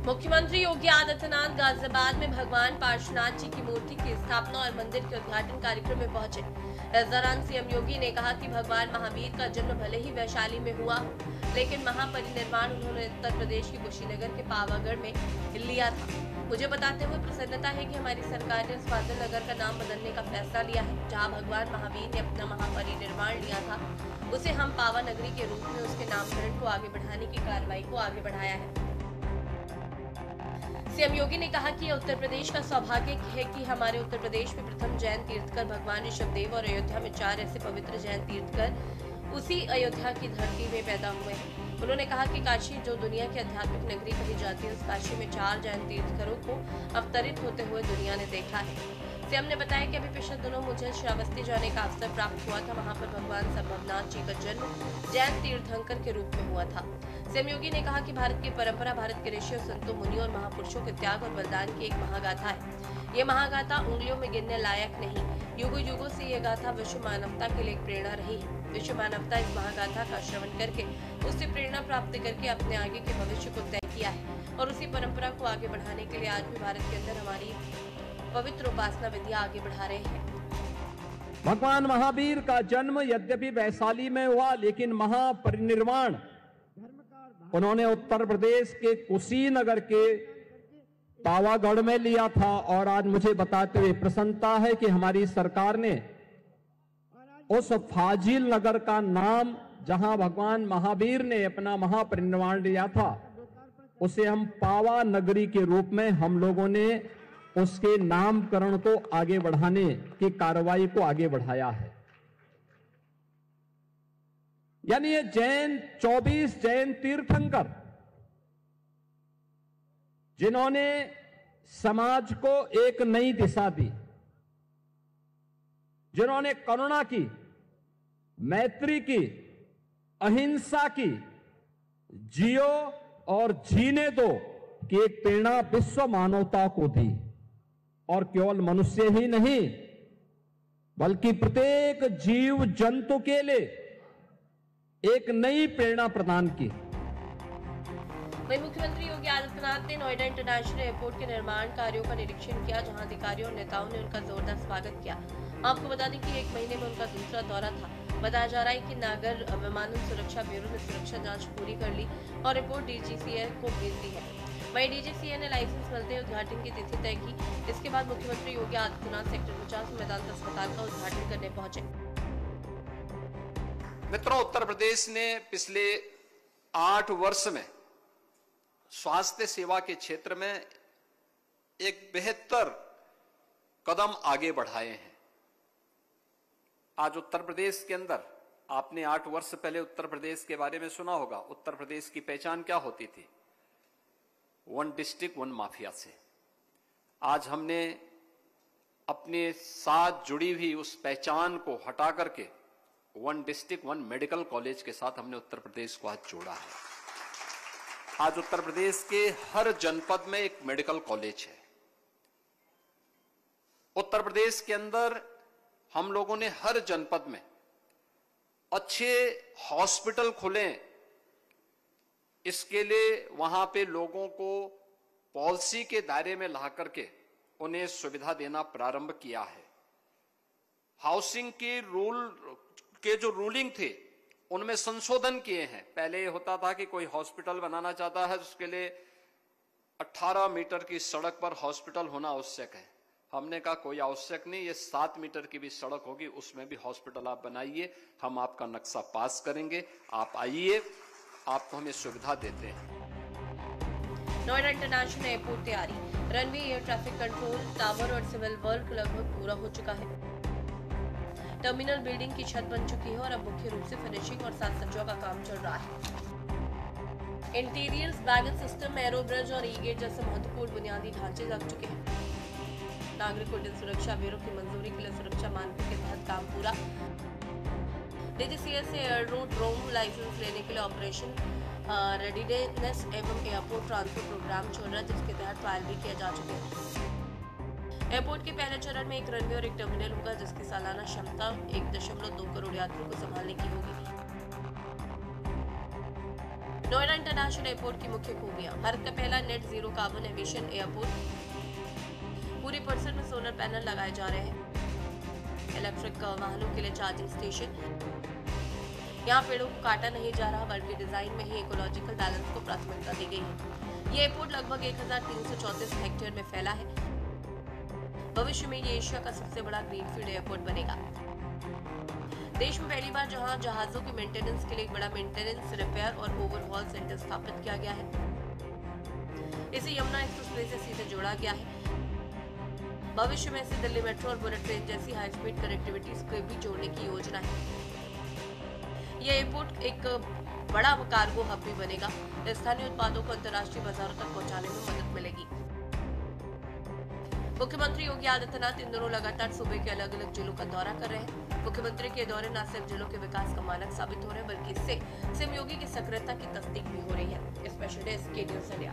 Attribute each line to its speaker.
Speaker 1: मुख्यमंत्री योगी आदित्यनाथ गाजियाबाद में भगवान पार्श्वनाथ जी की मूर्ति की स्थापना और मंदिर के उद्घाटन कार्यक्रम में पहुंचे। इस दौरान सीएम योगी ने कहा कि भगवान महावीर का जन्म भले ही वैशाली में हुआ, लेकिन महापरिनिर्वाण उन्होंने उत्तर प्रदेश के कुशीनगर के पावागढ़ में लिया था। मुझे बताते हुए प्रसन्नता है कि हमारी सरकार ने स्वाधीन नगर का नाम बदलने का फैसला लिया है। जहां भगवान महावीर ने अपना महापरिनिर्वाण लिया था, उसे हम पावा नगरी के रूप में उसके नामकरण को आगे बढ़ाने की कार्रवाई को आगे बढ़ाया है। सीएम योगी ने कहा कि उत्तर प्रदेश का सौभाग्य है कि हमारे उत्तर प्रदेश में प्रथम जैन तीर्थकर भगवान ऋषभदेव और अयोध्या में 4 ऐसे पवित्र जैन तीर्थकर उसी अयोध्या की धरती में पैदा हुए हैं। उन्होंने कहा कि काशी जो दुनिया की आध्यात्मिक नगरी कही जाती है, उस काशी में 4 जैन तीर्थकरों को अवतरित होते हुए दुनिया ने देखा है। सीएम ने बताया कि अभी पिछले दिनों मुझे श्रावस्ती जाने का अवसर प्राप्त हुआ था। वहां पर भगवान संभवनाथ जी का जन्म जैन तीर्थंकर के रूप में हुआ था। सीएम योगी ने कहा कि भारत की परंपरा भारत के ऋषियों, संतों, मुनियों और महापुरुषों के त्याग और बलिदान की एक महागाथा है। ये महागाथा उंगलियों में गिनने लायक नहीं। युगों युगों से ये गाथा विश्व मानवता के लिए एक प्रेरणा रही है। विश्व मानवता इस महागाथा का श्रवण करके उससे प्रेरणा प्राप्त करके अपने आगे के भविष्य को तय किया है और उसी परंपरा को आगे बढ़ाने के लिए आज भी भारत के अंदर हमारी पवित्र उपासना विधियां आगे बढ़ा रहे हैं।
Speaker 2: भगवान महावीर का जन्म यद्यपि वैशाली में हुआ, लेकिन महापरिनिर्वाण उन्होंने उत्तर प्रदेश के कुशीनगर के पावागढ़ में लिया था। और आज मुझे बताते हुए प्रसन्नता है कि हमारी सरकार ने उस फाजिल नगर का नाम, जहां भगवान महावीर ने अपना महापरिनिर्वाण लिया था, उसे हम पावा नगरी के रूप में हम लोगों ने उसके नामकरण को आगे बढ़ाने की कार्रवाई को आगे बढ़ाया है। यानी ये 24 जैन तीर्थंकर जिन्होंने समाज को एक नई दिशा दी, जिन्होंने करुणा की, मैत्री की, अहिंसा की, जियो और जीने दो की एक प्रेरणा विश्व मानवता को दी। और केवल मनुष्य ही नहीं, बल्कि प्रत्येक जीव जंतु के लिए एक नई प्रेरणा प्रदान की।
Speaker 1: वहीं मुख्यमंत्री योगी आदित्यनाथ ने नोएडा इंटरनेशनल एयरपोर्ट के निर्माण कार्यों का निरीक्षण किया, जहां अधिकारियों और नेताओं ने उनका जोरदार स्वागत किया। आपको बता दें कि 1 महीने में उनका दूसरा दौरा था। बताया जा रहा है कि नागर विमानन सुरक्षा ब्यूरो ने सुरक्षा जांच पूरी कर ली और रिपोर्ट डीजीसीए को भेज दी है। वहीं डीजीसीए ने लाइसेंस मिलते ही उद्घाटन की तिथि तय की। इसके बाद मुख्यमंत्री योगी आदित्यनाथ सेक्टर 50 मेदांता अस्पताल का उद्घाटन करने पहुंचे।
Speaker 3: मित्रों, उत्तर प्रदेश ने पिछले 8 वर्ष में स्वास्थ्य सेवा के क्षेत्र में एक बेहतर कदम आगे बढ़ाए हैं। आज उत्तर प्रदेश के अंदर, आपने 8 वर्ष पहले उत्तर प्रदेश के बारे में सुना होगा। उत्तर प्रदेश की पहचान क्या होती थी? 1 डिस्ट्रिक्ट 1 माफिया से। आज हमने अपने साथ जुड़ी हुई उस पहचान को हटा करके 1 डिस्ट्रिक्ट 1 मेडिकल कॉलेज के साथ हमने उत्तर प्रदेश को आज जोड़ा है। आज उत्तर प्रदेश के हर जनपद में एक मेडिकल कॉलेज है। उत्तर प्रदेश के अंदर हम लोगों ने हर जनपद में अच्छे हॉस्पिटल खोले, इसके लिए वहां पे लोगों को पॉलिसी के दायरे में ला करके उन्हें सुविधा देना प्रारंभ किया है। हाउसिंग के जो रूलिंग थे उनमें संशोधन किए हैं। पहले होता था कि कोई हॉस्पिटल बनाना चाहता है, उसके लिए 18 मीटर की सड़क पर हॉस्पिटल होना आवश्यक है। हमने कहा कोई आवश्यक नहीं, ये 7 मीटर की भी सड़क होगी, उसमें भी हॉस्पिटल आप बनाइए, हम आपका नक्शा पास करेंगे, आप आइए, आपको हम ये सुविधा देते हैं।
Speaker 1: नोएडा इंटरनेशनल एयरपोर्ट तैयारी, runway, air traffic control tower और सिविल वर्क लगभग पूरा हो चुका है। टर्मिनल बिल्डिंग की छत बन चुकी है और अब मुख्य रूप से फिनिशिंग और साज सज्जा का काम चल रहा है। Interiors, baggage system, arrow bridge और ई-गेट जैसे महत्वपूर्ण बुनियादी ढांचे लग चुके हैं। नागरिक उड्डयन सुरक्षा ब्यूरो की मंजूरी के लिए सुरक्षा मानकों के तहत काम पूरा। डीजीसीए से एयररो ड्रोन लाइसेंस लेने के लिए ऑपरेशन रेडीनेस एवं एयरपोर्ट ट्रांसफर प्रोग्राम चल रहा है, जिसके तहत ट्रायल भी किया जा चुके हैं। एयरपोर्ट के पहले चरण में एक रनवे और एक टर्मिनल होगा, जिसकी सालाना क्षमता 1.2 करोड़ यात्रियों को संभालने की होगी। नोएडा इंटरनेशनल एयरपोर्ट की मुख्य खूबियां। भारत का पहला net zero carbon emission airport. पूरे परिसर में सोलर पैनल लगाए जा रहे हैं। इलेक्ट्रिक वाहनों के लिए चार्जिंग स्टेशन। यहाँ पेड़ों को काटा नहीं जा रहा, बल्कि डिजाइन में ही इकोलॉजिकल बैलेंस को प्राथमिकता दी गई है। ये एयरपोर्ट लगभग 1334 हेक्टेयर में फैला है। भविष्य में ये एशिया का सबसे बड़ा ग्रीनफील्ड एयरपोर्ट बनेगा। देश में पहली बार जहां जहाजों के मेंटेनेंस के लिए एक बड़ा मेंटेनेंस, रिपेयर और ओवरहॉल सेंटर स्थापित किया गया है। इसे यमुना एक्सप्रेसवे से सीधे जोड़ा गया है। भविष्य में इसे दिल्ली मेट्रो और बुलेट ट्रेन जैसी हाई स्पीड कनेक्टिविटी को भी जोड़ने की योजना है। यह एयरपोर्ट एक बड़ा कार्गो हब भी बनेगा। स्थानीय उत्पादों को अंतर्राष्ट्रीय बाजारों तक पहुंचाने में मदद मिलेगी। मुख्यमंत्री योगी आदित्यनाथ इन दिनों लगातार सूबे के अलग अलग जिलों का दौरा कर रहे हैं। मुख्यमंत्री के दौरे न सिर्फ जिलों के विकास का मानक साबित हो रहे हैं, बल्कि इससे सीएम योगी की सक्रियता की तस्दीक भी हो रही है। स्पेशल डेस्क के न्यूज़ इंडिया।